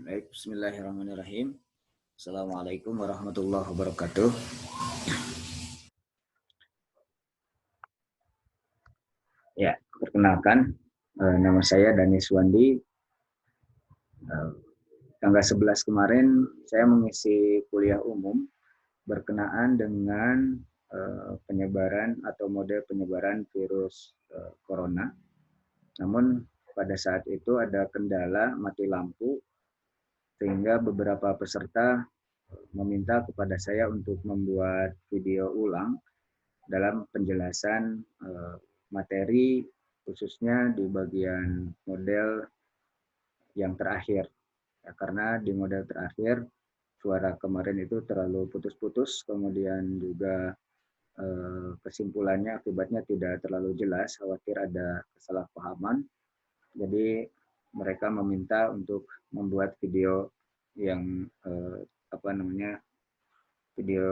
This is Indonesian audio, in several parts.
Baik, bismillahirrahmanirrahim. Assalamualaikum warahmatullahi wabarakatuh. Ya, perkenalkan, nama saya Danis Wandi. Tanggal 11 kemarin saya mengisi kuliah umum berkenaan dengan penyebaran atau model penyebaran virus corona. Namun pada saat itu ada kendala mati lampu sehingga beberapa peserta meminta kepada saya untuk membuat video ulang dalam penjelasan materi khususnya di bagian model yang terakhir. Ya, karena di model terakhir suara kemarin itu terlalu putus-putus, kemudian juga kesimpulannya akibatnya tidak terlalu jelas, khawatir ada kesalahpahaman. Jadi mereka meminta untuk membuat video yang video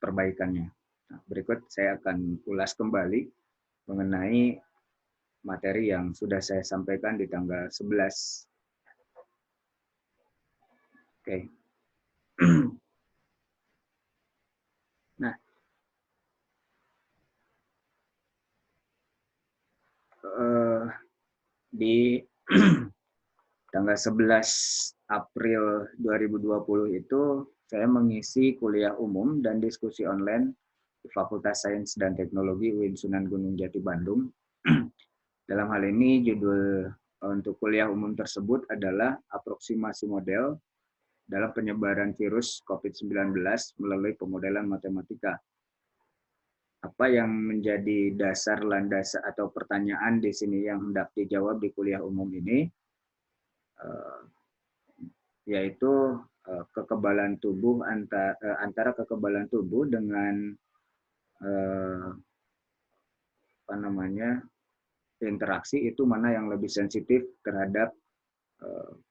perbaikannya. Nah, berikut saya akan ulas kembali mengenai materi yang sudah saya sampaikan di tanggal 11. Oke. Nah, di tanggal 11 April 2020 itu saya mengisi kuliah umum dan diskusi online di Fakultas Sains dan Teknologi UIN Sunan Gunung Jati Bandung. Dalam hal ini judul untuk kuliah umum tersebut adalah aproksimasi model dalam penyebaran virus COVID-19 melalui pemodelan matematika. Apa yang menjadi dasar landasan atau pertanyaan di sini yang hendak dijawab di kuliah umum ini, yaitu kekebalan tubuh antara kekebalan tubuh dengan interaksi itu mana yang lebih sensitif terhadap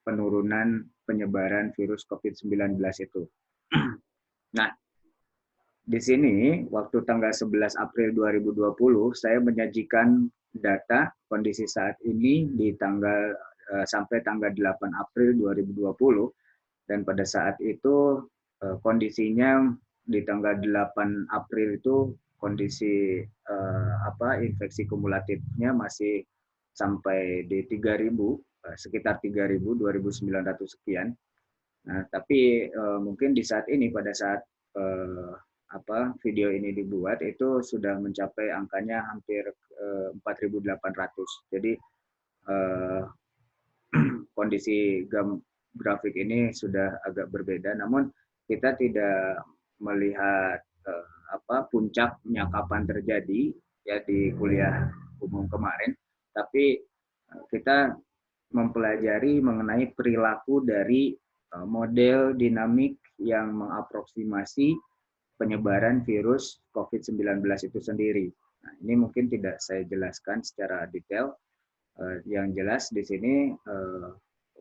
penurunan penyebaran virus COVID-19 itu. Nah, di sini waktu tanggal 11 April 2020 saya menyajikan data kondisi saat ini di tanggal sampai tanggal 8 April 2020 dan pada saat itu kondisinya di tanggal 8 April itu kondisi infeksi kumulatifnya masih sampai di 3.000, sekitar 3.000, 2.900 sekian. Nah, tapi mungkin di saat ini pada saat video ini dibuat itu sudah mencapai angkanya hampir 4.800. Jadi kondisi grafik ini sudah agak berbeda, namun kita tidak melihat puncaknya kapan terjadi ya di kuliah umum kemarin, tapi kita mempelajari mengenai perilaku dari model dinamik yang mengaproksimasi penyebaran virus COVID-19 itu sendiri. Nah, ini mungkin tidak saya jelaskan secara detail. Yang jelas di sini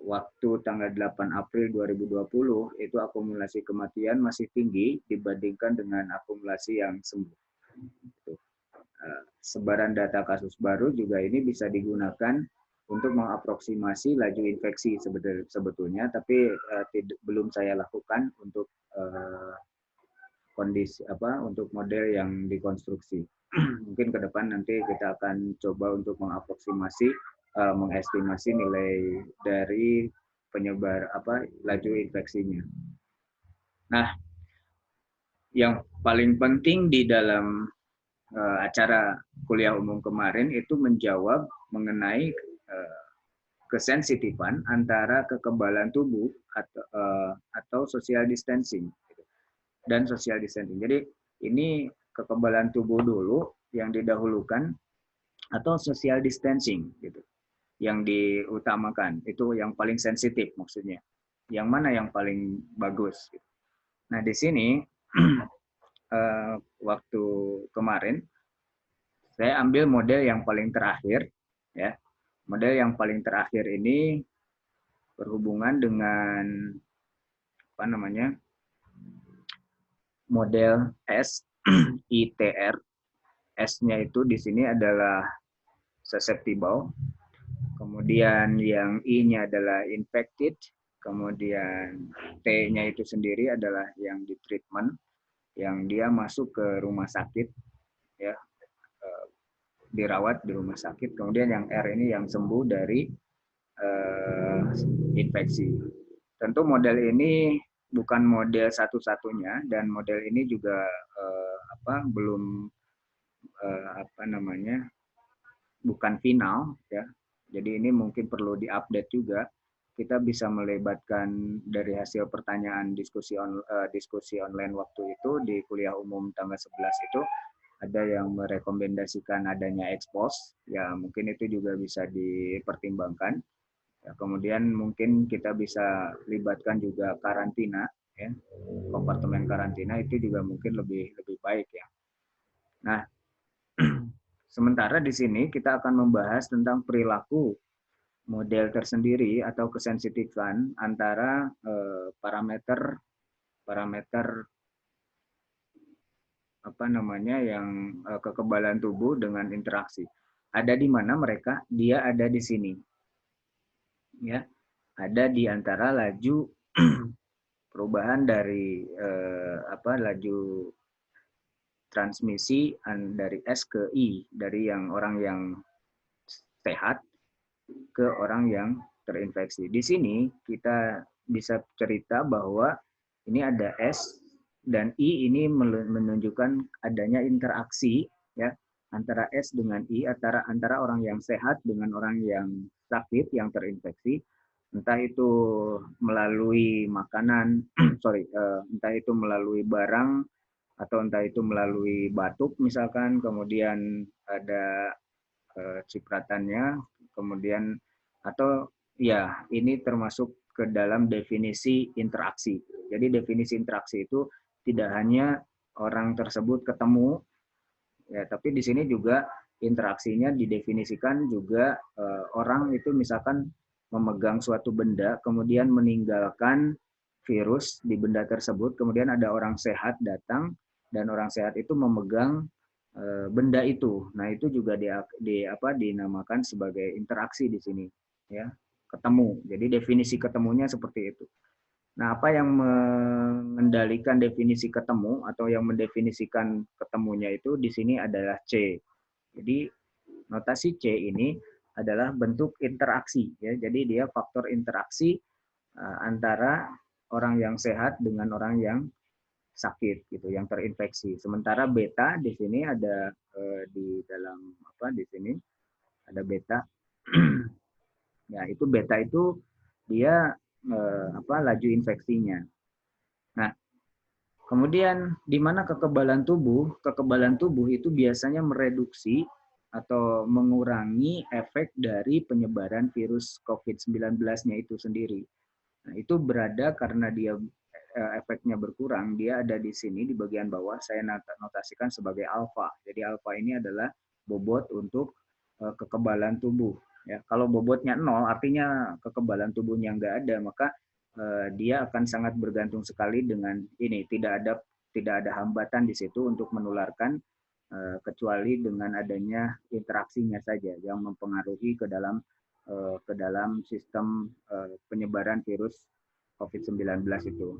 waktu tanggal 8 April 2020 itu akumulasi kematian masih tinggi dibandingkan dengan akumulasi yang sembuh. Sebaran data kasus baru juga ini bisa digunakan untuk mengaproksimasi laju infeksi sebetulnya, tapi belum saya lakukan untuk untuk model yang dikonstruksi. Mungkin ke depan nanti kita akan coba untuk mengestimasi nilai dari penyebar laju infeksinya. Nah, yang paling penting di dalam acara kuliah umum kemarin itu menjawab mengenai kesensitifan antara kekebalan tubuh atau social distancing dan social distancing. Jadi ini kekebalan tubuh dulu yang didahulukan atau social distancing gitu yang diutamakan, itu yang paling sensitif maksudnya. Yang mana yang paling bagus? Nah, di sini waktu kemarin saya ambil model yang paling terakhir, ya. Model yang paling terakhir ini berhubungan dengan model S, ITR. S-nya itu di sini adalah susceptible. Kemudian yang I-nya adalah infected, Kemudian T-nya itu sendiri adalah yang di treatment, yang dia masuk ke rumah sakit, ya, dirawat di rumah sakit. Kemudian yang R ini yang sembuh dari infeksi. Tentu model ini bukan model satu-satunya, dan model ini juga belum apa namanya, bukan final, ya. Jadi ini mungkin perlu diupdate juga. Kita bisa melibatkan dari hasil pertanyaan diskusi online waktu itu di kuliah umum tanggal 11 itu, ada yang merekomendasikan adanya expose, ya mungkin itu juga bisa dipertimbangkan. Ya, kemudian mungkin kita bisa libatkan juga karantina, ya, kompartemen karantina itu juga mungkin lebih lebih baik, ya. Nah, sementara di sini kita akan membahas tentang perilaku model tersendiri atau kesensitifan antara parameter parameter apa namanya yang kekebalan tubuh dengan interaksi. Ada di mana mereka? Dia ada di sini, ya. Ada di antara laju perubahan dari laju transmisi dari S ke I, dari yang orang yang sehat ke orang yang terinfeksi. Di sini kita bisa cerita bahwa ini ada S dan I, ini menunjukkan adanya interaksi, ya, antara S dengan I, antara orang yang sehat dengan orang yang sakit, yang terinfeksi, entah itu melalui makanan, entah itu melalui barang, atau entah itu melalui batuk misalkan, kemudian ada cipratannya, kemudian atau ya ini termasuk ke dalam definisi interaksi. Jadi definisi interaksi itu tidak hanya orang tersebut ketemu, ya, tapi di sini juga interaksinya didefinisikan juga orang itu misalkan memegang suatu benda, kemudian meninggalkan virus di benda tersebut, kemudian ada orang sehat datang dan orang sehat itu memegang benda itu. Nah, itu juga dinamakan sebagai interaksi di sini, ya. Ketemu. Jadi definisi ketemunya seperti itu. Nah, apa yang mengendalikan definisi ketemu atau yang mendefinisikan ketemunya itu di sini adalah C. Jadi notasi C ini adalah bentuk interaksi, ya. Jadi dia faktor interaksi antara orang yang sehat dengan orang yang sakit gitu, yang terinfeksi. Sementara beta di sini ada di dalam di sini ada beta. Ya, itu beta itu dia laju infeksinya. Nah, kemudian di mana kekebalan tubuh? Kekebalan tubuh itu biasanya mereduksi atau mengurangi efek dari penyebaran virus COVID-19-nya itu sendiri. Nah, itu berada karena dia efeknya berkurang, dia ada di sini di bagian bawah, saya notasikan sebagai alfa. Jadi alfa ini adalah bobot untuk kekebalan tubuh. Ya, kalau bobotnya 0, artinya kekebalan tubuhnya nggak ada, maka dia akan sangat bergantung sekali dengan ini. Tidak ada hambatan di situ untuk menularkan, kecuali dengan adanya interaksinya saja yang mempengaruhi ke dalam sistem penyebaran virus COVID-19 itu.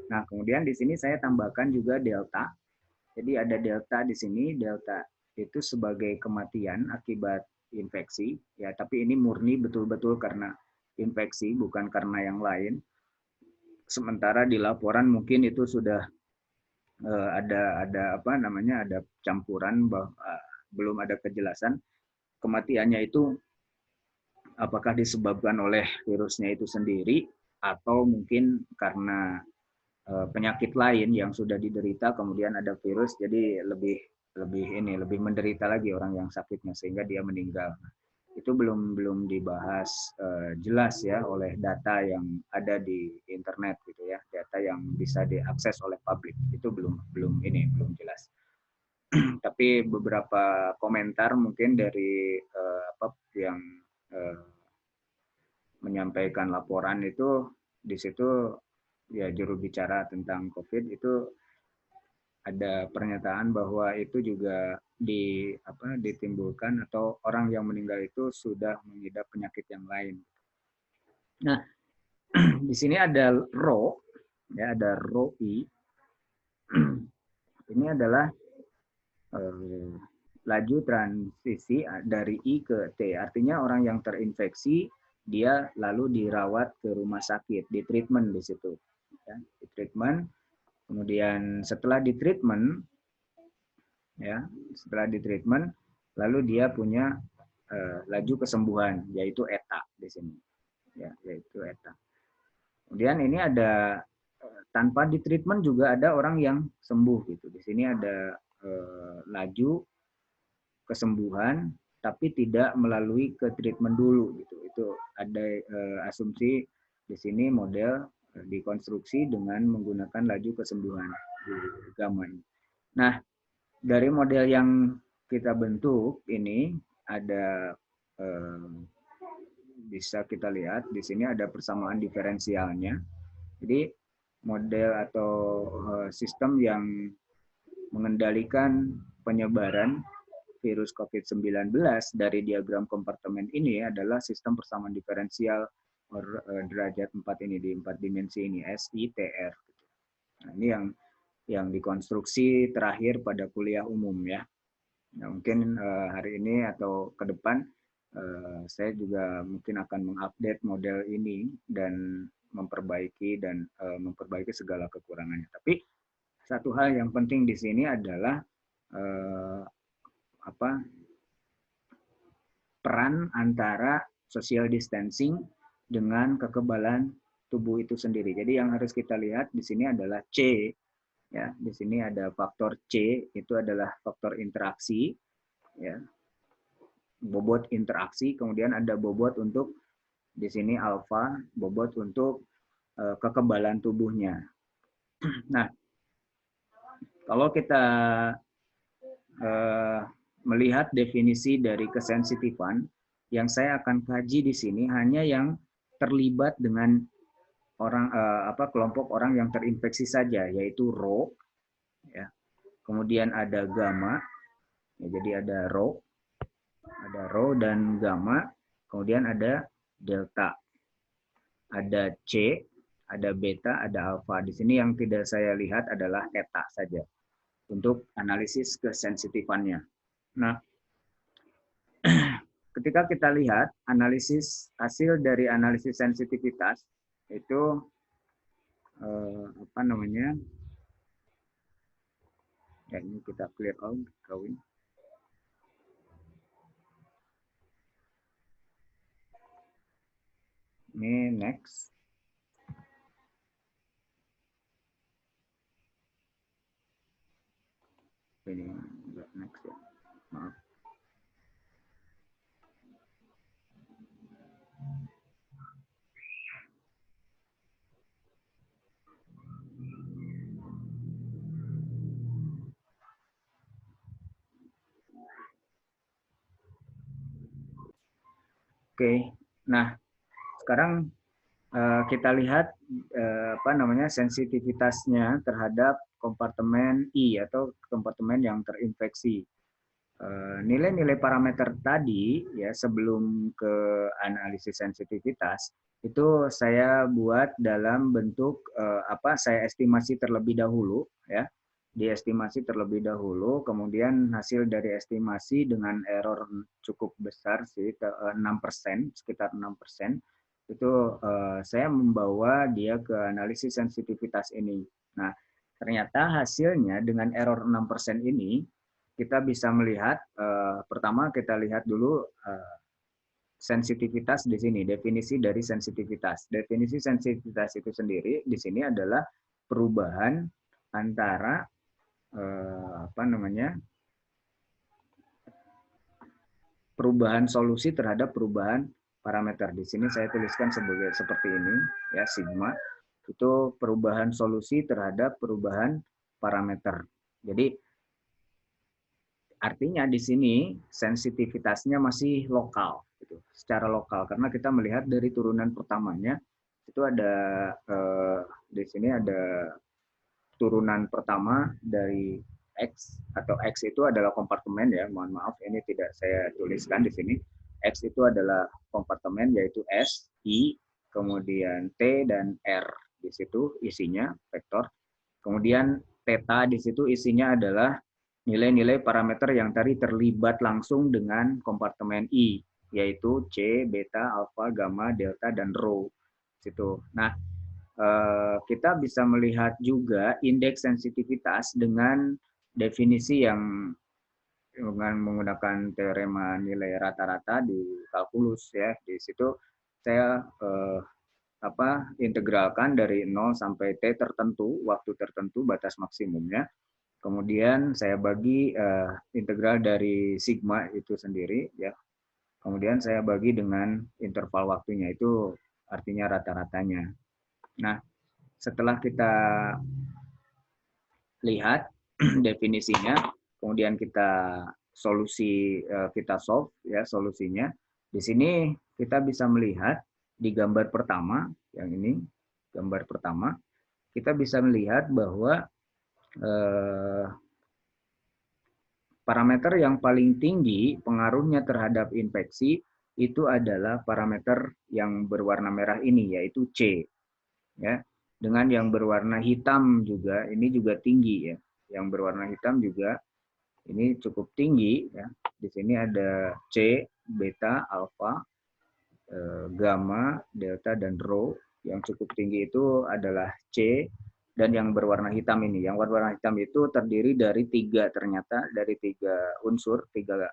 Nah, kemudian di sini saya tambahkan juga delta. Jadi ada delta di sini. Delta itu sebagai kematian akibat infeksi, ya, tapi ini murni betul-betul karena infeksi, bukan karena yang lain. Sementara di laporan mungkin itu sudah ada campuran, belum ada kejelasan kematiannya itu apakah disebabkan oleh virusnya itu sendiri atau mungkin karena penyakit lain yang sudah diderita kemudian ada virus, jadi lebih menderita lagi orang yang sakitnya sehingga dia meninggal. Itu belum dibahas jelas ya oleh data yang ada di internet gitu ya, data yang bisa diakses oleh publik itu belum jelas. Tapi beberapa komentar mungkin dari yang menyampaikan laporan itu, di situ ya juru bicara tentang COVID itu ada pernyataan bahwa itu juga ditimbulkan atau orang yang meninggal itu sudah mengidap penyakit yang lain. Nah, Di sini ada rho, ya ada rho I. Ini adalah laju transisi dari I ke T. Artinya orang yang terinfeksi dia lalu dirawat ke rumah sakit, di treatment di situ. Ya, di treatment. Kemudian setelah di treatment, ya, setelah di treatment, lalu dia punya laju kesembuhan, yaitu ETA di sini, ya, yaitu ETA. Kemudian ini ada tanpa di treatment juga ada orang yang sembuh gitu. Di sini ada laju kesembuhan tapi tidak melalui ke treatment dulu gitu. Itu ada asumsi di sini model dikonstruksi dengan menggunakan laju kesembuhan di gamma ini. Nah, dari model yang kita bentuk ini ada bisa kita lihat di sini ada persamaan diferensialnya. Jadi model atau sistem yang mengendalikan penyebaran virus COVID-19 dari diagram kompartemen ini adalah sistem persamaan diferensial derajat 4 ini, di 4 dimensi ini, SITR. Nah, ini yang dikonstruksi terakhir pada kuliah umum ya. Nah, mungkin hari ini atau ke depan saya juga mungkin akan mengupdate model ini dan memperbaiki segala kekurangannya. Tapi satu hal yang penting di sini adalah peran antara social distancing dengan kekebalan tubuh itu sendiri. Jadi yang harus kita lihat di sini adalah C, ya. Di sini ada faktor C, itu adalah faktor interaksi, ya. Bobot interaksi, kemudian ada bobot untuk di sini alfa, bobot untuk kekebalan tubuhnya. Nah, kalau kita melihat definisi dari kesensitifan, yang saya akan kaji di sini hanya yang terlibat dengan orang kelompok orang yang terinfeksi saja, yaitu rho, ya. Kemudian ada gamma, ya, jadi ada rho dan gamma, kemudian ada delta, ada C, ada beta, ada alfa. Di sini yang tidak saya lihat adalah eta saja untuk analisis kesensitifannya. Nah, ketika kita lihat hasil dari analisis sensitivitas itu ya, ini kita clear out drawing. Ini next. Ini enggak next ya, maaf. Oke, nah sekarang kita lihat sensitivitasnya terhadap kompartemen I atau kompartemen yang terinfeksi. Nilai-nilai parameter tadi ya sebelum ke analisis sensitivitas itu saya buat dalam bentuk saya estimasi terlebih dahulu ya. Diestimasi terlebih dahulu, kemudian hasil dari estimasi dengan error cukup besar sih, 6%, sekitar 6%, itu saya membawa dia ke analisis sensitivitas ini. Nah, ternyata hasilnya dengan error 6% ini, kita bisa melihat, pertama kita lihat dulu sensitivitas di sini, definisi dari sensitivitas. Definisi sensitivitas itu sendiri di sini adalah perubahan antara perubahan solusi terhadap perubahan parameter. Di sini saya tuliskan seperti ini ya, sigma itu perubahan solusi terhadap perubahan parameter. Jadi artinya di sini sensitivitasnya masih lokal gitu, secara lokal, karena kita melihat dari turunan pertamanya itu ada di sini ada turunan pertama dari X, atau X itu adalah kompartemen ya, mohon maaf ini tidak saya tuliskan di sini. X itu adalah kompartemen yaitu S, I, kemudian T dan R di situ isinya vektor. Kemudian theta di situ isinya adalah nilai-nilai parameter yang tadi terlibat langsung dengan kompartemen I, yaitu C, beta, alfa, gamma, delta, dan rho. Situ. Nah, kita bisa melihat juga indeks sensitivitas dengan definisi yang dengan menggunakan teorema nilai rata-rata di kalkulus ya. Di situ saya integralkan dari 0 sampai T tertentu, waktu tertentu batas maksimumnya. Kemudian saya bagi integral dari sigma itu sendiri ya. Kemudian saya bagi dengan interval waktunya, itu artinya rata-ratanya. Nah, setelah kita lihat definisinya, kemudian kita kita solve ya solusinya. Di sini kita bisa melihat di gambar pertama, yang ini gambar pertama, kita bisa melihat bahwa parameter yang paling tinggi pengaruhnya terhadap infeksi itu adalah parameter yang berwarna merah ini, yaitu C. Ya, dengan yang berwarna hitam juga, ini juga tinggi ya. Yang berwarna hitam juga ini cukup tinggi ya. Di sini ada C, beta, alfa, gamma, delta, dan rho. Yang cukup tinggi itu adalah C, dan yang berwarna hitam ini. Yang berwarna hitam itu terdiri dari dari tiga unsur, tiga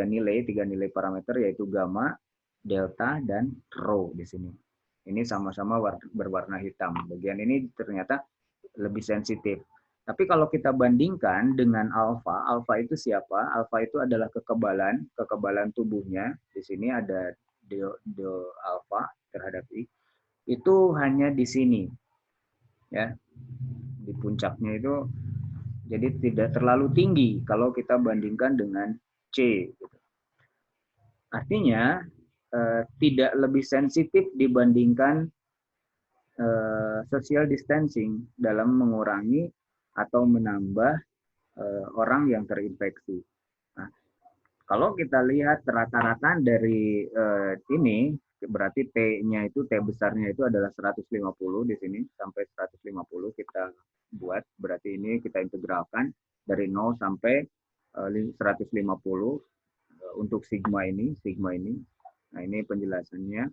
nilai parameter, yaitu gamma, delta, dan rho di sini. Ini sama-sama berwarna hitam. Bagian ini ternyata lebih sensitif. Tapi kalau kita bandingkan dengan alfa, alfa itu siapa? Alfa itu adalah kekebalan tubuhnya. Di sini ada do alfa terhadap I. Itu hanya di sini, ya, di puncaknya itu. Jadi tidak terlalu tinggi kalau kita bandingkan dengan C. Artinya tidak lebih sensitif dibandingkan social distancing dalam mengurangi atau menambah orang yang terinfeksi. Nah, kalau kita lihat rata-rata dari ini, berarti T-nya itu, T besarnya itu adalah 150 di sini, sampai 150 kita buat, berarti ini kita integralkan dari 0 sampai 150 untuk sigma ini. Nah, ini penjelasannya,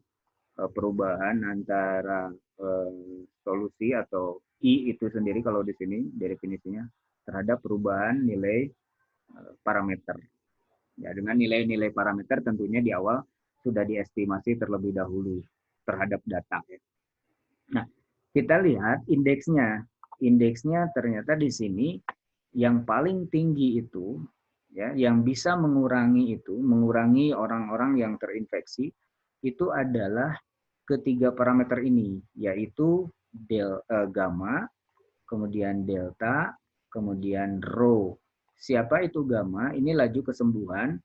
perubahan antara solusi atau I itu sendiri kalau di sini definisinya terhadap perubahan nilai parameter. Ya, dengan nilai-nilai parameter tentunya di awal sudah diestimasi terlebih dahulu terhadap data. Ya. Nah, kita lihat indeksnya. Indeksnya ternyata di sini yang paling tinggi itu, ya, yang bisa mengurangi orang-orang yang terinfeksi, itu adalah ketiga parameter ini, yaitu gamma, kemudian delta, kemudian rho. Siapa itu gamma? Ini laju kesembuhan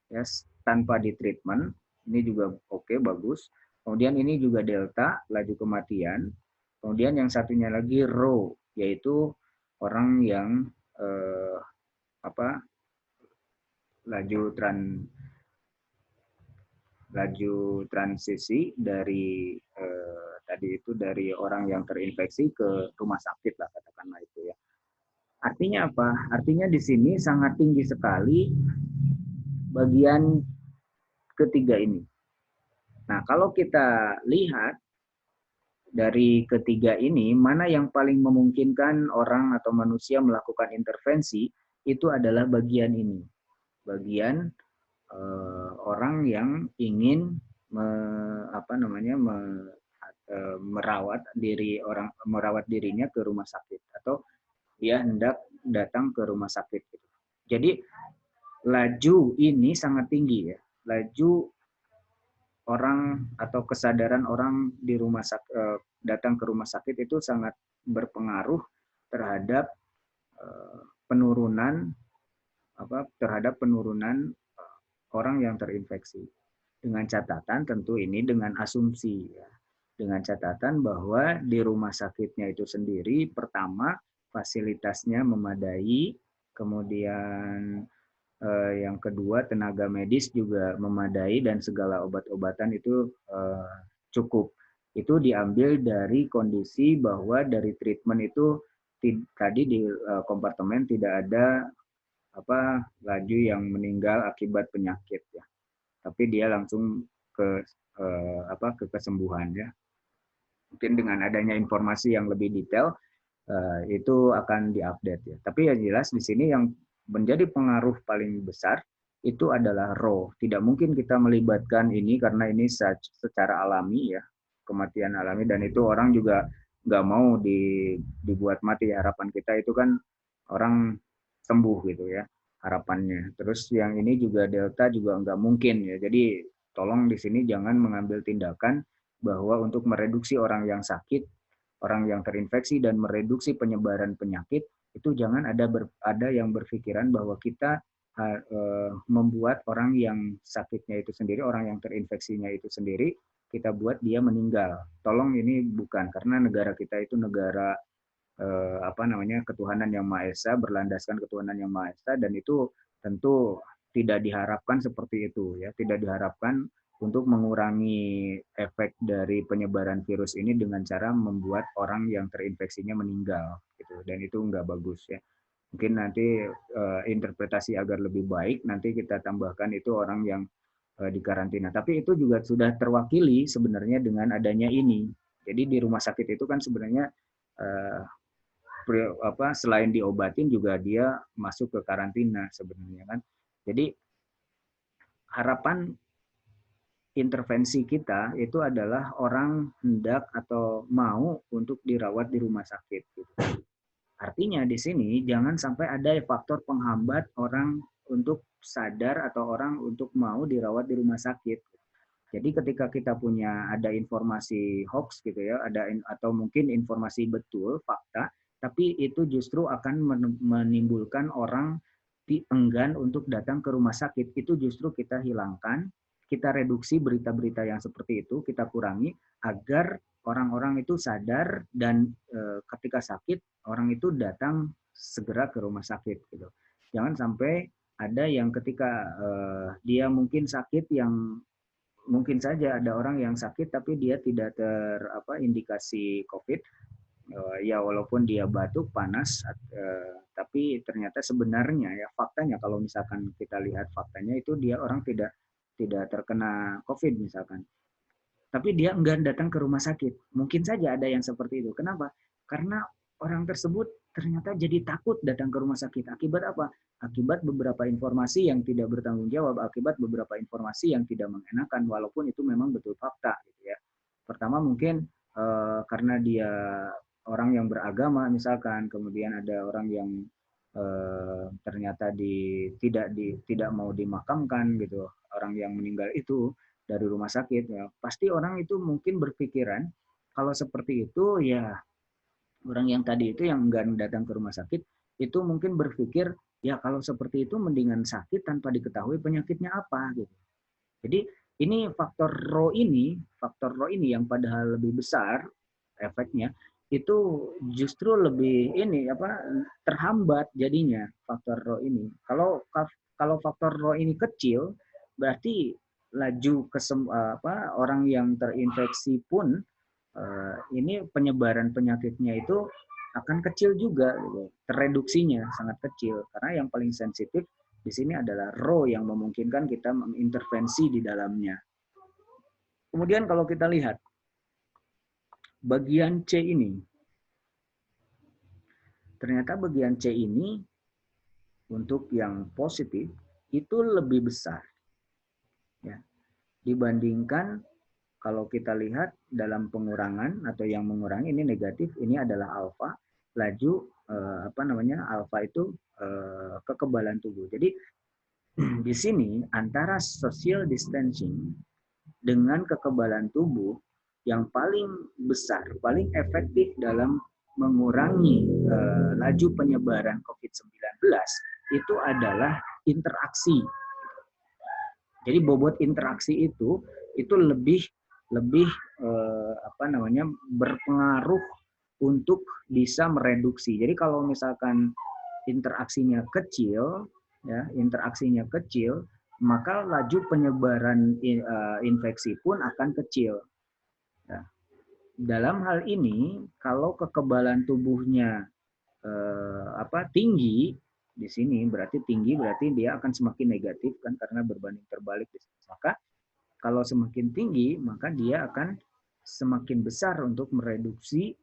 ya, tanpa ditreatment. Ini juga oke, bagus. Kemudian ini juga delta, laju kematian. Kemudian yang satunya lagi rho, yaitu orang yang laju transisi dari tadi itu dari orang yang terinfeksi ke rumah sakit lah, katakanlah itu ya. Artinya apa? Artinya di sini sangat tinggi sekali bagian ketiga ini. Nah, kalau kita lihat dari ketiga ini, mana yang paling memungkinkan orang atau manusia melakukan intervensi, itu adalah bagian ini. Bagian orang yang ingin merawat dirinya ke rumah sakit, atau dia hendak datang ke rumah sakit. Jadi laju ini sangat tinggi ya. Laju orang atau kesadaran orang di rumah sakit, datang ke rumah sakit itu sangat berpengaruh terhadap penurunan orang yang terinfeksi. Dengan catatan tentu ini dengan asumsi ya. Dengan catatan bahwa di rumah sakitnya itu sendiri, pertama fasilitasnya memadai, kemudian yang kedua tenaga medis juga memadai, dan segala obat-obatan itu cukup. Itu diambil dari kondisi bahwa dari treatment itu tadi di kompartemen tidak ada laju yang meninggal akibat penyakit ya. Tapi dia langsung ke ke kesembuhan ya. Mungkin dengan adanya informasi yang lebih detail itu akan diupdate ya. Tapi yang jelas di sini yang menjadi pengaruh paling besar itu adalah RAW. Tidak mungkin kita melibatkan ini karena ini secara alami ya, kematian alami, dan itu orang juga nggak mau dibuat mati. Harapan kita itu kan orang sembuh gitu ya, harapannya. Terus yang ini juga Delta juga nggak mungkin ya. Jadi tolong di sini jangan mengambil tindakan bahwa untuk mereduksi orang yang sakit, orang yang terinfeksi dan mereduksi penyebaran penyakit, itu jangan ada yang berpikiran bahwa kita membuat orang yang sakitnya itu sendiri, orang yang terinfeksinya itu sendiri, kita buat dia meninggal. Tolong ini bukan, karena negara kita itu negara ketuhanan yang Maha Esa, berlandaskan ketuhanan yang Maha Esa, dan itu tentu tidak diharapkan seperti itu ya, tidak diharapkan untuk mengurangi efek dari penyebaran virus ini dengan cara membuat orang yang terinfeksinya meninggal gitu, dan itu nggak bagus ya. Mungkin nanti interpretasi agar lebih baik nanti kita tambahkan itu orang yang di karantina, tapi itu juga sudah terwakili sebenarnya dengan adanya ini. Jadi di rumah sakit itu kan sebenarnya selain diobatin juga dia masuk ke karantina sebenarnya kan. Jadi harapan intervensi kita itu adalah orang hendak atau mau untuk dirawat di rumah sakit. Gitu. Artinya di sini jangan sampai ada faktor penghambat orang untuk sadar atau orang untuk mau dirawat di rumah sakit. Jadi ketika kita punya ada informasi hoax gitu ya, atau mungkin informasi betul, fakta, tapi itu justru akan menimbulkan orang enggan untuk datang ke rumah sakit. Itu justru kita hilangkan, kita reduksi berita-berita yang seperti itu, kita kurangi agar orang-orang itu sadar dan ketika sakit orang itu datang segera ke rumah sakit gitu. Jangan sampai ada yang ketika dia mungkin sakit, yang mungkin saja ada orang yang sakit tapi dia tidak indikasi COVID, ya walaupun dia batuk panas, tapi ternyata sebenarnya ya faktanya, kalau misalkan kita lihat faktanya itu dia orang tidak terkena COVID misalkan, tapi dia enggan datang ke rumah sakit. Mungkin saja ada yang seperti itu. Kenapa? Karena orang tersebut ternyata jadi takut datang ke rumah sakit. Akibat apa? Akibat beberapa informasi yang tidak bertanggung jawab, akibat beberapa informasi yang tidak mengenakan, walaupun itu memang betul fakta. Gitu ya. Pertama mungkin karena dia orang yang beragama misalkan, kemudian ada orang yang ternyata tidak mau dimakamkan gitu, orang yang meninggal itu dari rumah sakit ya, pasti orang itu mungkin berpikiran kalau seperti itu ya, orang yang tadi itu yang enggak datang ke rumah sakit itu mungkin berpikir ya kalau seperti itu mendingan sakit tanpa diketahui penyakitnya apa gitu. Jadi ini faktor RAW ini yang padahal lebih besar efeknya itu justru lebih terhambat jadinya faktor RAW ini. Kalau faktor RAW ini kecil, berarti laju orang yang terinfeksi pun ini penyebaran penyakitnya itu akan kecil juga, gitu. Tereduksinya sangat kecil karena yang paling sensitif di sini adalah RAW yang memungkinkan kita mengintervensi di dalamnya. Kemudian kalau kita lihat bagian C ini, ternyata bagian C ini untuk yang positif itu lebih besar ya, dibandingkan kalau kita lihat dalam pengurangan atau yang mengurangi ini negatif, ini adalah alfa, laju alfa itu kekebalan tubuh. Jadi di sini antara social distancing dengan kekebalan tubuh yang paling besar, paling efektif dalam mengurangi laju penyebaran COVID-19 itu adalah interaksi. Jadi bobot interaksi itu lebih berpengaruh untuk bisa mereduksi. Jadi kalau misalkan interaksinya kecil, maka laju penyebaran infeksi pun akan kecil. dalam hal ini kalau kekebalan tubuhnya tinggi di sini, berarti tinggi berarti dia akan semakin negatif kan, karena berbanding terbalik di sini. Maka kalau semakin tinggi maka dia akan semakin besar untuk mereduksi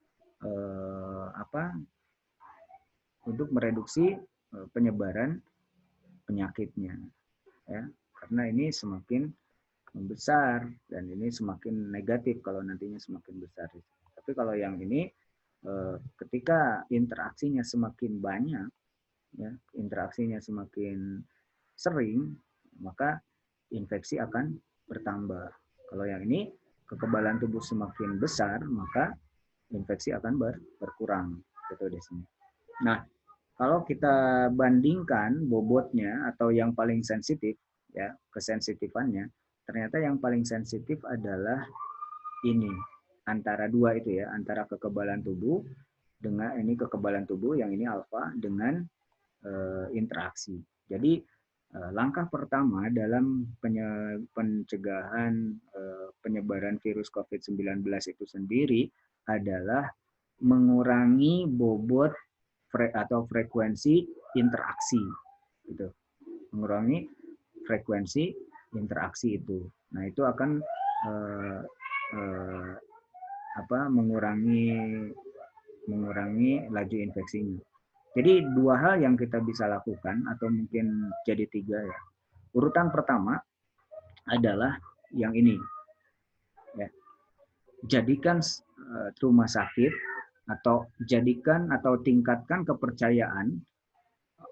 penyebaran penyakitnya, ya, karena ini semakin membesar dan ini semakin negatif kalau nantinya semakin besar. Tapi kalau yang ini ketika interaksinya semakin banyak, ya, interaksinya semakin sering, maka infeksi akan bertambah. Kalau yang ini kekebalan tubuh semakin besar, maka infeksi akan berkurang, gitu di sini. Nah, kalau kita bandingkan bobotnya atau yang paling sensitif, ya, kesensitifannya, ternyata yang paling sensitif adalah ini, antara dua itu ya, antara kekebalan tubuh dengan ini kekebalan tubuh yang ini alfa dengan interaksi. Jadi langkah pertama dalam pencegahan penyebaran virus COVID-19 itu sendiri adalah mengurangi bobot atau frekuensi interaksi, gitu. Mengurangi frekuensi interaksi itu. Nah, itu akan mengurangi laju infeksinya. Jadi dua hal yang kita bisa lakukan atau mungkin jadi tiga ya. Urutan pertama adalah yang ini, ya. Jadikan rumah sakit atau tingkatkan kepercayaan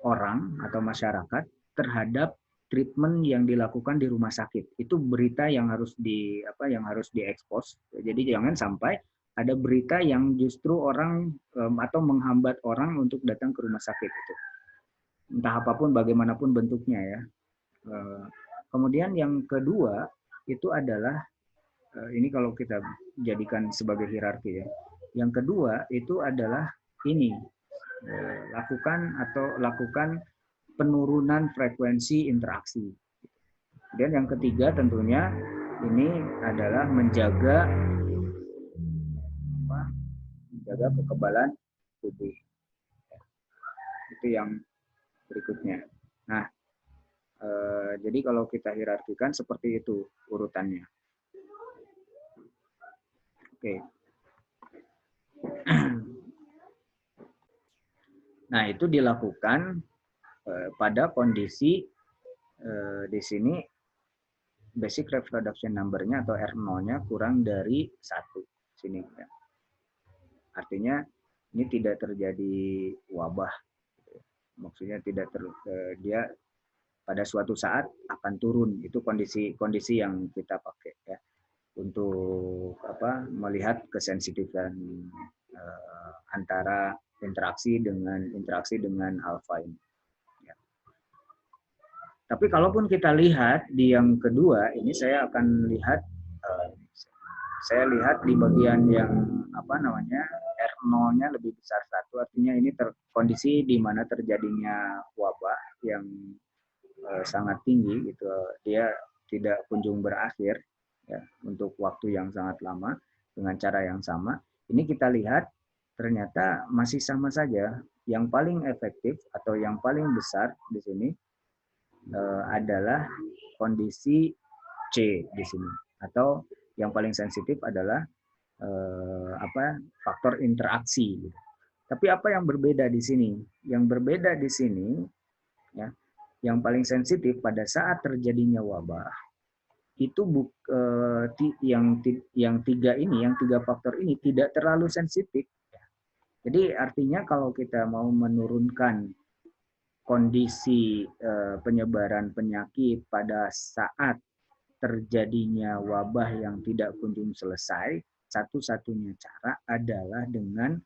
orang atau masyarakat terhadap treatment yang dilakukan di rumah sakit. Itu berita yang harus diekspos. Jadi jangan sampai ada berita yang justru orang atau menghambat orang untuk datang ke rumah sakit itu. Entah apapun bagaimanapun bentuknya ya. Kemudian yang kedua itu adalah ini kalau kita jadikan sebagai hierarki ya. Yang kedua itu adalah ini, lakukan penurunan frekuensi interaksi. Dan yang ketiga tentunya ini adalah menjaga kekebalan tubuh. Itu yang berikutnya. Nah, jadi kalau kita hierarkikan seperti itu urutannya. Oke. Nah, itu dilakukan pada kondisi di sini basic reproduction number-nya atau R0-nya kurang dari 1. Sini. Ya. Artinya ini tidak terjadi wabah. Maksudnya dia pada suatu saat akan turun. Itu kondisi yang kita pakai ya. Untuk melihat kesensitifan antara interaksi dengan alfa ini. Ya. Tapi kalaupun kita lihat di yang kedua, ini saya akan lihat di bagian yang R0-nya lebih besar 1, artinya ini kondisi di mana terjadinya wabah yang sangat tinggi gitu, dia tidak kunjung berakhir ya, untuk waktu yang sangat lama dengan cara yang sama. Ini kita lihat ternyata masih sama saja. Yang paling efektif atau yang paling besar di sini adalah kondisi C di sini, atau yang paling sensitif adalah faktor interaksi. Tapi apa yang berbeda di sini? Yang berbeda di sini ya, yang paling sensitif pada saat terjadinya wabah itu yang tiga faktor ini tidak terlalu sensitif. Jadi artinya kalau kita mau menurunkan kondisi penyebaran penyakit pada saat terjadinya wabah yang tidak kunjung selesai, satu-satunya cara adalah dengan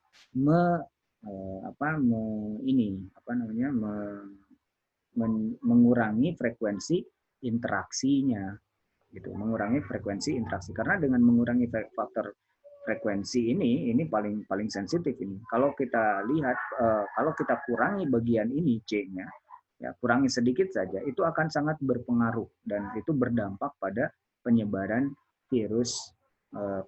mengurangi frekuensi interaksinya, gitu, mengurangi frekuensi interaksi. Karena dengan mengurangi faktor frekuensi ini paling sensitif ini. Kalau kita lihat, kalau kita kurangi bagian ini C-nya, ya kurangi sedikit saja, itu akan sangat berpengaruh dan itu berdampak pada penyebaran virus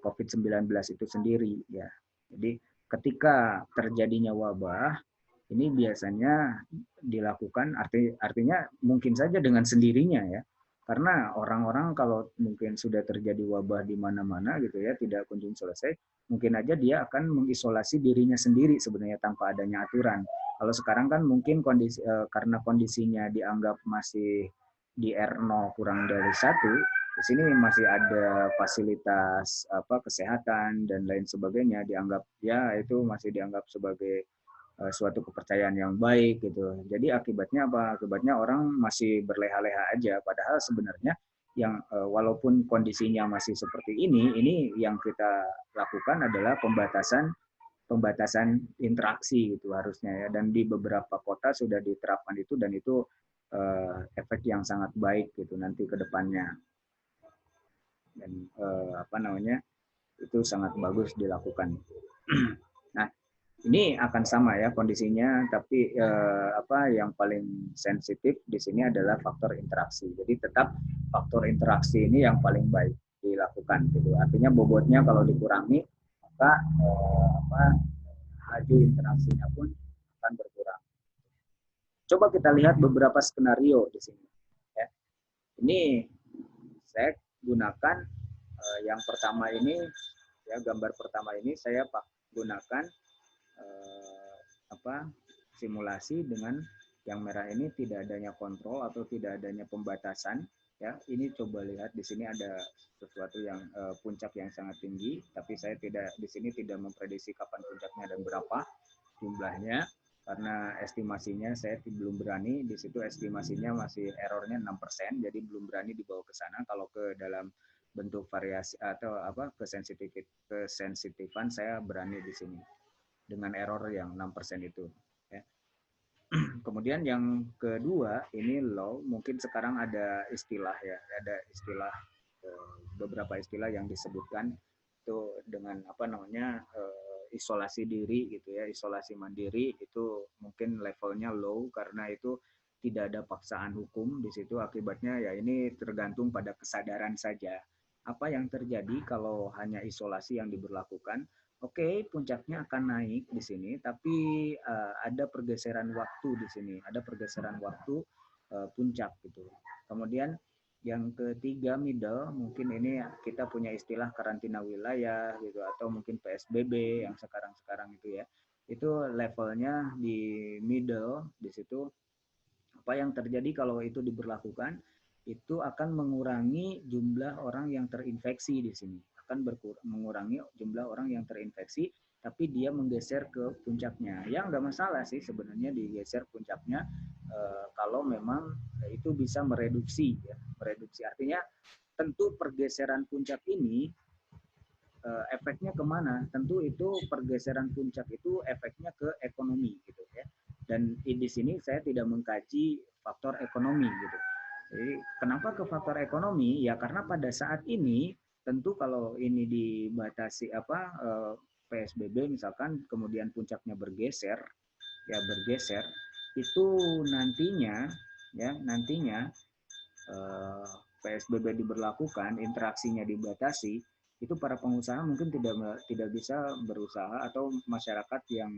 COVID-19 itu sendiri ya. Jadi ketika terjadinya wabah ini biasanya dilakukan artinya mungkin saja dengan sendirinya ya. Karena orang-orang kalau mungkin sudah terjadi wabah di mana-mana gitu ya, tidak kunjung selesai, mungkin aja dia akan mengisolasi dirinya sendiri sebenarnya tanpa adanya aturan. Kalau sekarang kan mungkin karena kondisinya dianggap masih di R0 kurang dari 1, di sini masih ada fasilitas kesehatan dan lain sebagainya, dianggap ya itu masih dianggap sebagai suatu kepercayaan yang baik gitu. Jadi akibatnya apa? Akibatnya orang masih berleha-leha aja. Padahal sebenarnya yang walaupun kondisinya masih seperti ini yang kita lakukan adalah pembatasan interaksi gitu harusnya ya. Dan di beberapa kota sudah diterapkan itu dan itu efek yang sangat baik gitu nanti ke depannya. Dan itu sangat bagus dilakukan. Nah, ini akan sama ya kondisinya, tapi yang paling sensitif di sini adalah faktor interaksi. Jadi tetap faktor interaksi ini yang paling baik dilakukan. Gitu. Artinya bobotnya kalau dikurangi, maka laju interaksinya pun akan berkurang. Coba kita lihat beberapa skenario di sini. Ya. Ini saya gunakan yang pertama ini, ya gambar pertama ini saya gunakan simulasi dengan yang merah ini tidak adanya kontrol atau tidak adanya pembatasan ya. Ini coba lihat di sini ada sesuatu yang puncak yang sangat tinggi, tapi saya di sini tidak memprediksi kapan puncaknya dan berapa jumlahnya karena estimasinya saya belum berani. Di situ estimasinya masih errornya 6%, jadi belum berani dibawa ke sana. Kalau ke dalam bentuk variasi atau kesensitifan saya berani di sini dengan error yang 6% itu. Ya. Kemudian yang kedua, ini low, mungkin sekarang ada istilah ya, ada istilah beberapa istilah yang disebutkan itu dengan isolasi diri gitu ya, isolasi mandiri itu mungkin levelnya low karena itu tidak ada paksaan hukum di situ. Akibatnya ya ini tergantung pada kesadaran saja. Apa yang terjadi kalau hanya isolasi yang diberlakukan? Oke, puncaknya akan naik di sini, tapi ada pergeseran waktu di sini, ada pergeseran waktu puncak gitu. Kemudian yang ketiga middle, mungkin ini kita punya istilah karantina wilayah gitu atau mungkin PSBB yang sekarang-sekarang itu ya. Itu levelnya di middle di situ. Apa yang terjadi kalau itu diberlakukan? Itu akan mengurangi jumlah orang yang terinfeksi di sini. Akan mengurangi jumlah orang yang terinfeksi, tapi dia menggeser ke puncaknya. Ya nggak masalah sih sebenarnya digeser puncaknya kalau memang itu bisa mereduksi. Ya. Mereduksi artinya tentu pergeseran puncak ini efeknya kemana? Tentu itu pergeseran puncak itu efeknya ke ekonomi gitu ya. Dan di sini saya tidak mengkaji faktor ekonomi gitu. Jadi kenapa ke faktor ekonomi? Ya karena pada saat ini tentu kalau ini dibatasi PSBB misalkan kemudian puncaknya bergeser itu nantinya PSBB diberlakukan, interaksinya dibatasi, itu para pengusaha mungkin tidak bisa berusaha atau masyarakat yang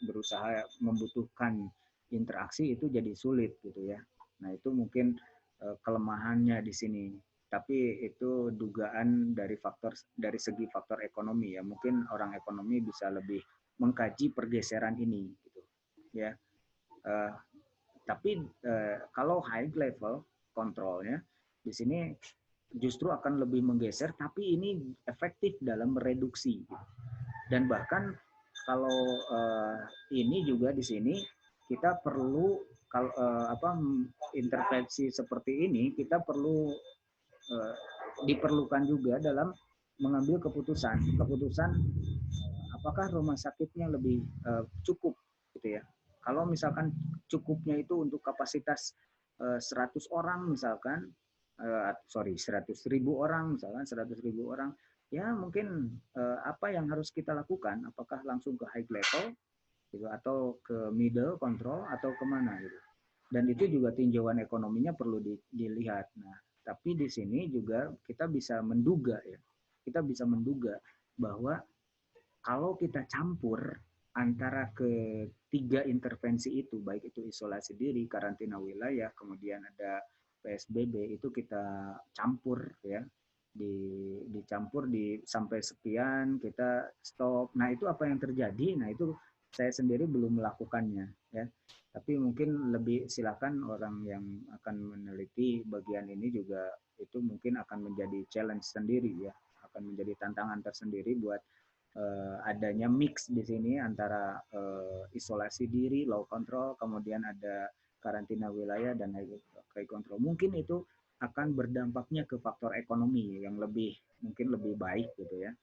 berusaha membutuhkan interaksi itu jadi sulit gitu ya. Nah itu mungkin kelemahannya di sini. Tapi itu dugaan dari segi faktor ekonomi ya. Mungkin orang ekonomi bisa lebih mengkaji pergeseran ini gitu ya. Tapi kalau high level kontrolnya di sini justru akan lebih menggeser, tapi ini efektif dalam mereduksi. Dan bahkan kalau ini juga di sini kita perlu intervensi seperti ini kita perlu diperlukan juga dalam mengambil keputusan apakah rumah sakitnya lebih cukup gitu ya. Kalau misalkan cukupnya itu untuk kapasitas 100 orang misalkan 100.000 orang misalkan 100.000 orang ya mungkin apa yang harus kita lakukan, apakah langsung ke high level gitu atau ke middle control atau kemana gitu. Dan itu juga tinjauan ekonominya perlu dilihat. Nah tapi di sini juga kita bisa menduga ya, kita bisa menduga bahwa kalau kita campur antara ketiga intervensi itu, baik itu isolasi diri, karantina wilayah, kemudian ada PSBB, itu kita campur ya, dicampur di sampai sekian kita stop. Nah itu apa yang terjadi? Nah itu saya sendiri belum melakukannya ya. Tapi mungkin lebih silakan orang yang akan meneliti bagian ini juga itu mungkin akan menjadi challenge sendiri ya, akan menjadi tantangan tersendiri buat adanya mix di sini antara isolasi diri, low control, kemudian ada karantina wilayah dan high control. Mungkin itu akan berdampaknya ke faktor ekonomi yang lebih mungkin lebih baik gitu ya,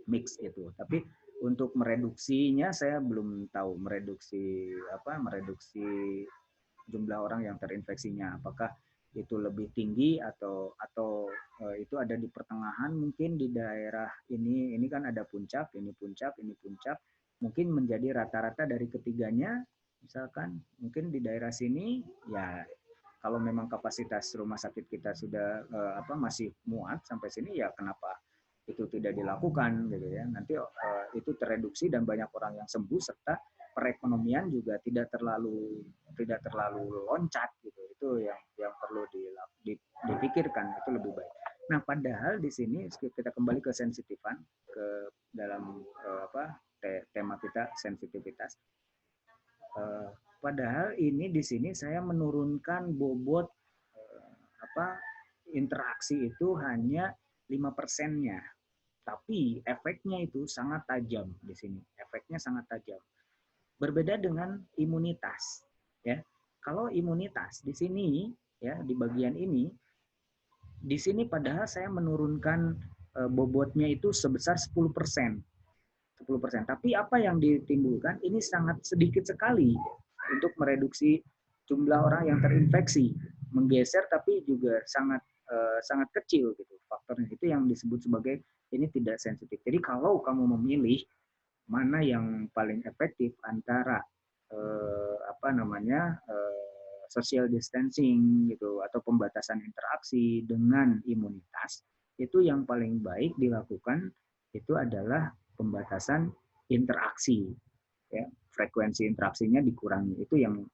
mix itu. Tapi untuk mereduksinya saya belum tahu mereduksi jumlah orang yang terinfeksinya, apakah itu lebih tinggi atau itu ada di pertengahan, mungkin di daerah ini kan ada puncak, ini puncak, ini puncak, mungkin menjadi rata-rata dari ketiganya, misalkan mungkin di daerah sini ya kalau memang kapasitas rumah sakit kita sudah masih muat sampai sini ya kenapa itu tidak dilakukan gitu ya, nanti itu tereduksi dan banyak orang yang sembuh serta perekonomian juga tidak terlalu loncat gitu. Itu yang perlu dipikirkan, itu lebih baik. Nah, padahal di sini kita kembali ke sensitifan, ke dalam tema kita sensitivitas. Padahal ini di sini saya menurunkan bobot interaksi itu hanya 5%-nya. Tapi efeknya itu sangat tajam di sini. Efeknya sangat tajam. Berbeda dengan imunitas, ya. Kalau imunitas di sini, ya, di bagian ini, di sini padahal saya menurunkan bobotnya itu sebesar 10%. 10%. Tapi apa yang ditimbulkan ini sangat sedikit sekali untuk mereduksi jumlah orang yang terinfeksi, menggeser tapi juga sangat kecil gitu faktornya. Itu yang disebut sebagai ini tidak sensitif. Jadi kalau kamu memilih mana yang paling efektif antara social distancing gitu atau pembatasan interaksi dengan imunitas, itu yang paling baik dilakukan itu adalah pembatasan interaksi ya, frekuensi interaksinya dikurangi, itu yang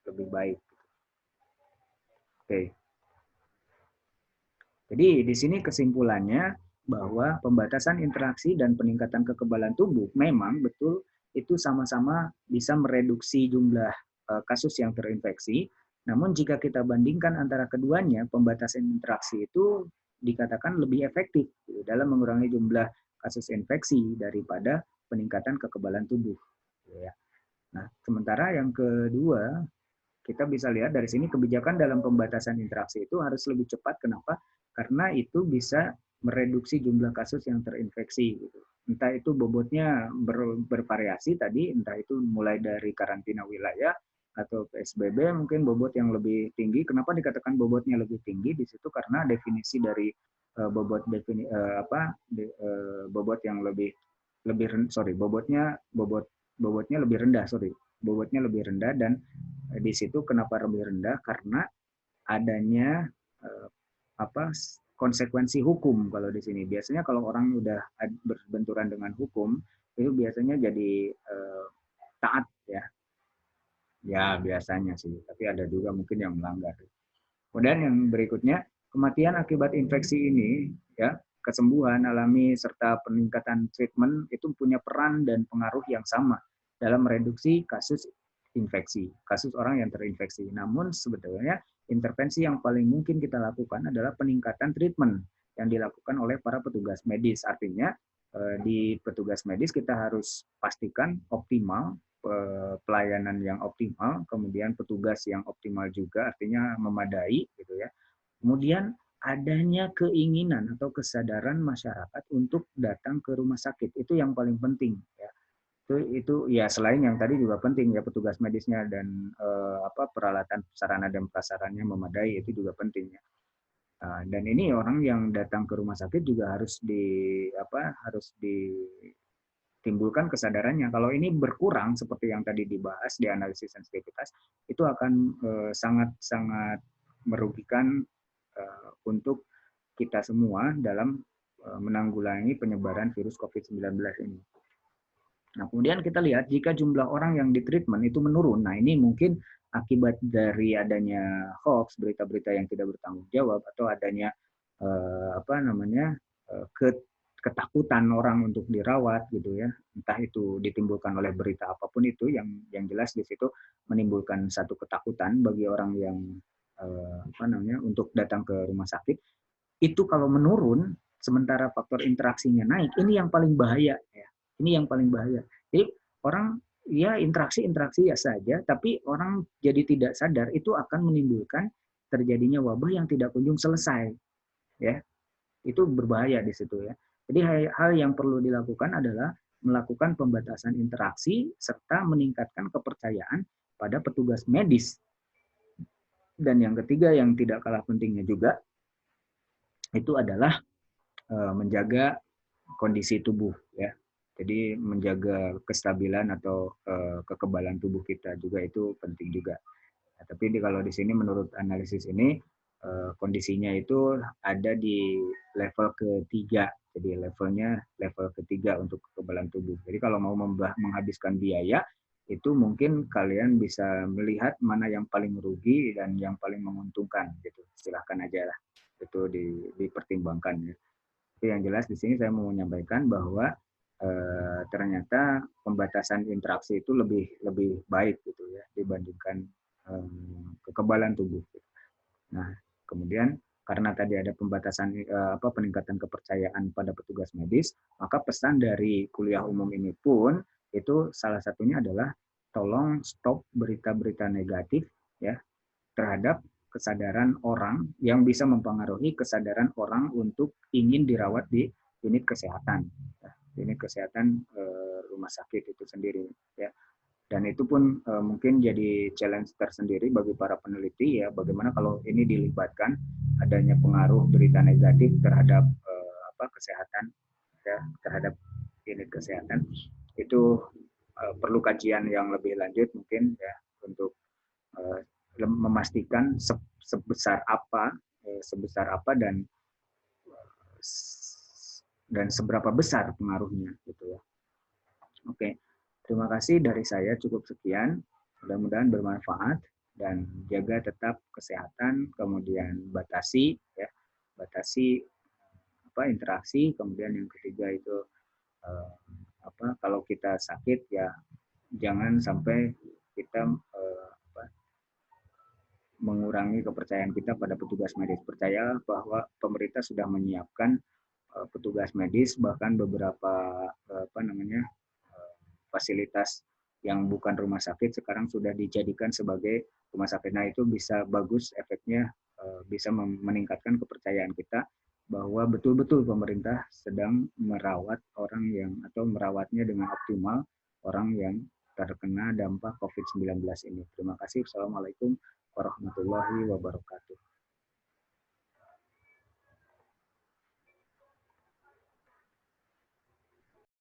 lebih baik. Oke. Jadi di sini kesimpulannya bahwa pembatasan interaksi dan peningkatan kekebalan tubuh memang betul itu sama-sama bisa mereduksi jumlah kasus yang terinfeksi. Namun jika kita bandingkan antara keduanya, pembatasan interaksi itu dikatakan lebih efektif dalam mengurangi jumlah kasus infeksi daripada peningkatan kekebalan tubuh. Nah, sementara yang kedua, kita bisa lihat dari sini kebijakan dalam pembatasan interaksi itu harus lebih cepat. Kenapa? Karena itu bisa mereduksi jumlah kasus yang terinfeksi. Gitu. Entah itu bobotnya bervariasi tadi, entah itu mulai dari karantina wilayah atau PSBB mungkin bobot yang lebih tinggi. Kenapa dikatakan bobotnya lebih tinggi di situ? Karena definisi dari bobot yang bobotnya lebih rendah, bobotnya lebih rendah. Dan di situ kenapa lebih rendah? Karena adanya konsekuensi hukum. Kalau di sini biasanya kalau orang udah berbenturan dengan hukum itu biasanya jadi taat ya biasanya sih, tapi ada juga mungkin yang melanggar. Kemudian yang berikutnya, kematian akibat infeksi ini ya, kesembuhan alami serta peningkatan treatment itu punya peran dan pengaruh yang sama dalam mereduksi kasus infeksi, kasus orang yang terinfeksi. Namun sebetulnya intervensi yang paling mungkin kita lakukan adalah peningkatan treatment yang dilakukan oleh para petugas medis. Artinya di petugas medis kita harus pastikan optimal, pelayanan yang optimal, kemudian petugas yang optimal juga, artinya memadai gitu ya. Kemudian adanya keinginan atau kesadaran masyarakat untuk datang ke rumah sakit, itu yang paling penting ya. Itu ya, selain yang tadi juga penting ya, petugas medisnya dan peralatan sarana dan prasarannya memadai, itu juga penting ya. Dan ini orang yang datang ke rumah sakit juga harus ditimbulkan kesadarannya. Kalau ini berkurang seperti yang tadi dibahas di analisis sensitivitas, itu akan sangat-sangat merugikan untuk kita semua dalam menanggulangi penyebaran virus COVID-19 ini. Nah, kemudian kita lihat jika jumlah orang yang ditreatment itu menurun. Nah, ini mungkin akibat dari adanya hoax, berita-berita yang tidak bertanggung jawab, atau adanya ketakutan orang untuk dirawat gitu ya, entah itu ditimbulkan oleh berita apapun itu, yang jelas di situ menimbulkan satu ketakutan bagi orang yang untuk datang ke rumah sakit. Itu kalau menurun sementara faktor interaksinya naik, ini yang paling bahaya ya. Ini yang paling bahaya. Jadi orang ya interaksi ya saja, tapi orang jadi tidak sadar itu akan menimbulkan terjadinya wabah yang tidak kunjung selesai ya. Itu berbahaya di situ ya. Jadi hal yang perlu dilakukan adalah melakukan pembatasan interaksi serta meningkatkan kepercayaan pada petugas medis. Dan yang ketiga yang tidak kalah pentingnya juga itu adalah menjaga kondisi tubuh ya. Jadi menjaga kestabilan atau kekebalan tubuh kita juga itu penting juga. Nah, tapi kalau di sini menurut analisis ini kondisinya itu ada di level ketiga. Jadi levelnya level ketiga untuk kekebalan tubuh. Jadi kalau mau menghabiskan biaya, itu mungkin kalian bisa melihat mana yang paling merugi dan yang paling menguntungkan. Gitu. Silahkan aja lah, itu dipertimbangkan. Ya. Tapi yang jelas di sini saya mau menyampaikan bahwa ternyata pembatasan interaksi itu lebih baik gitu ya dibandingkan kekebalan tubuh. Nah, kemudian karena tadi ada pembatasan peningkatan kepercayaan pada petugas medis, maka pesan dari kuliah umum ini pun itu salah satunya adalah tolong stop berita-berita negatif ya terhadap kesadaran orang yang bisa mempengaruhi kesadaran orang untuk ingin dirawat di unit kesehatan. Unit kesehatan rumah sakit itu sendiri ya. Dan itu pun mungkin jadi challenge tersendiri bagi para peneliti ya, bagaimana kalau ini dilibatkan adanya pengaruh berita negatif terhadap kesehatan ya, terhadap unit kesehatan, itu perlu kajian yang lebih lanjut mungkin ya untuk memastikan sebesar apa dan seberapa besar pengaruhnya gitu ya. Oke. Terima kasih dari saya, cukup sekian. Mudah-mudahan bermanfaat dan jaga tetap kesehatan, kemudian batasi interaksi, kemudian yang ketiga itu kalau kita sakit ya jangan sampai kita mengurangi kepercayaan kita pada petugas medis. Percaya bahwa pemerintah sudah menyiapkan petugas medis, bahkan beberapa fasilitas yang bukan rumah sakit sekarang sudah dijadikan sebagai rumah sakit. Nah, itu bisa bagus efeknya, bisa meningkatkan kepercayaan kita bahwa betul-betul pemerintah sedang merawat orang yang atau merawatnya dengan optimal orang yang terkena dampak COVID-19 ini. Terima kasih. Assalamualaikum warahmatullahi wabarakatuh.